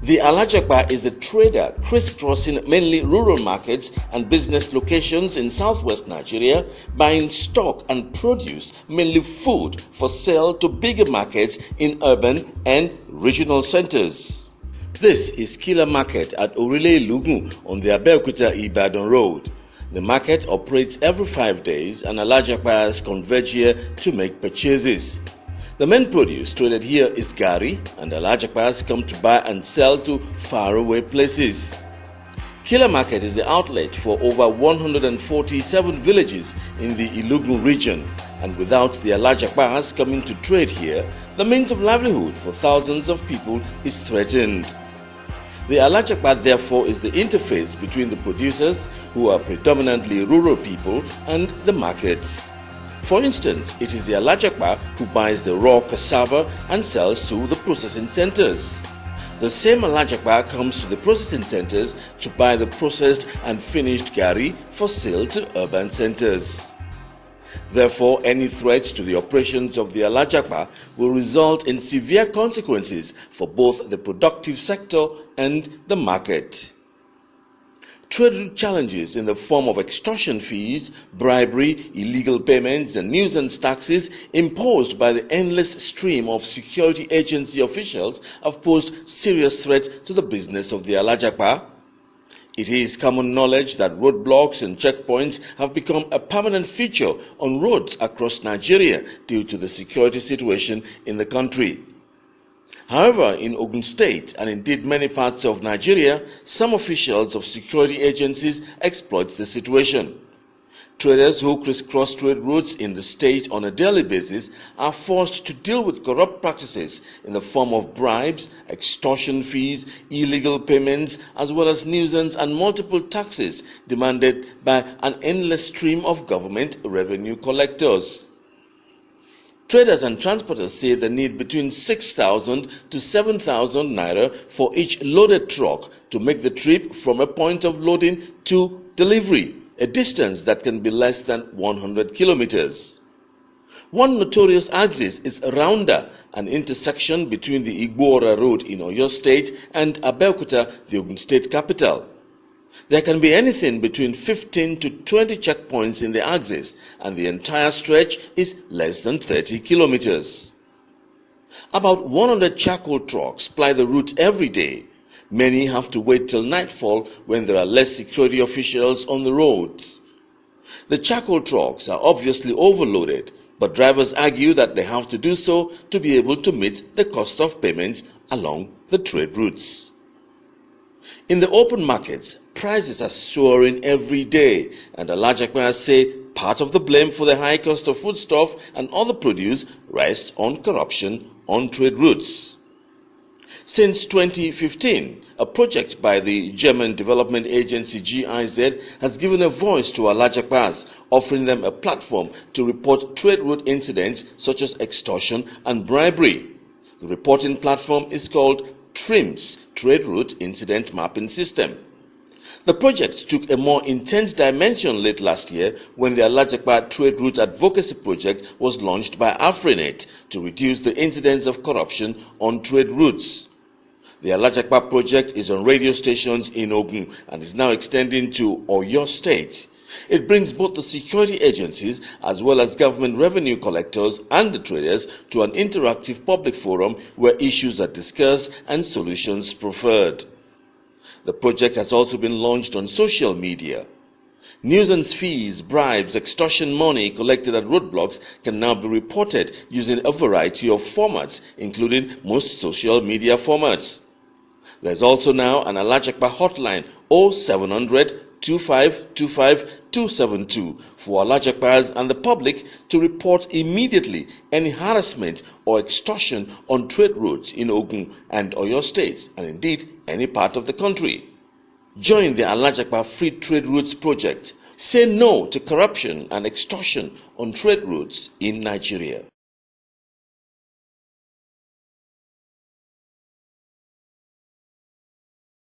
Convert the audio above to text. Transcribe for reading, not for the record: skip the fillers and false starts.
The Alajapa is a trader crisscrossing mainly rural markets and business locations in southwest Nigeria, buying stock and produce, mainly food, for sale to bigger markets in urban and regional centers. This is Killer Market at Orile Lugun on the Abeokuta-Ibadan Road. The market operates every 5 days and Alajapas converge here to make purchases. The main produce traded here is gari, and Alajapas come to buy and sell to faraway places. Killer Market is the outlet for over 147 villages in the Ilugun region, and without the Alajapas coming to trade here, the means of livelihood for thousands of people is threatened. The Alajapa therefore is the interface between the producers, who are predominantly rural people, and the markets. For instance, it is the Alajapa who buys the raw cassava and sells to the processing centers. The same Alajapa comes to the processing centers to buy the processed and finished gari for sale to urban centers. Therefore, any threat to the operations of the Alajapa will result in severe consequences for both the productive sector and the market. Trade route challenges in the form of extortion fees, bribery, illegal payments, and nuisance taxes imposed by the endless stream of security agency officials have posed serious threat to the business of the Alajapa. It is common knowledge that roadblocks and checkpoints have become a permanent feature on roads across Nigeria due to the security situation in the country. However, in Ogun State and indeed many parts of Nigeria, some officials of security agencies exploit the situation. Traders who crisscross trade routes in the state on a daily basis are forced to deal with corrupt practices in the form of bribes, extortion fees, illegal payments, as well as nuisance and multiple taxes demanded by an endless stream of government revenue collectors. Traders and transporters say they need between 6,000 to 7,000 naira for each loaded truck to make the trip from a point of loading to delivery, a distance that can be less than 100 kilometers. One notorious axis is Rounder, an intersection between the Igbora Road in Oyo State and Abeokuta, the Ogun State capital. There can be anything between 15 to 20 checkpoints in the axis, and the entire stretch is less than 30 kilometers. About 100 charcoal trucks ply the route every day. Many have to wait till nightfall when there are less security officials on the roads. The charcoal trucks are obviously overloaded, but drivers argue that they have to do so to be able to meet the cost of payments along the trade routes. In the open markets, prices are soaring every day, and Alajapas say part of the blame for the high cost of foodstuff and other produce rests on corruption on trade routes. Since 2015, a project by the German development agency GIZ has given a voice to Alajapas, offering them a platform to report trade route incidents such as extortion and bribery. The reporting platform is called TRIMS, Trade Route Incident Mapping System. The project took a more intense dimension late last year when the Alajapa Trade Route Advocacy Project was launched by Afrinet to reduce the incidence of corruption on trade routes. The Alajapa project is on radio stations in Ogun and is now extending to Oyo State. It brings both the security agencies as well as government revenue collectors and the traders to an interactive public forum where issues are discussed and solutions preferred. The project has also been launched on social media. Nuisance fees, bribes, extortion money collected at roadblocks can now be reported using a variety of formats, including most social media formats. There's also now an Alajapa hotline 0700 2525 272 for Alajapas and the public to report immediately any harassment or extortion on trade routes in Ogun and Oyo states, and indeed any part of the country. Join the Alajapa Free Trade Routes project. Say no to corruption and extortion on trade routes in Nigeria.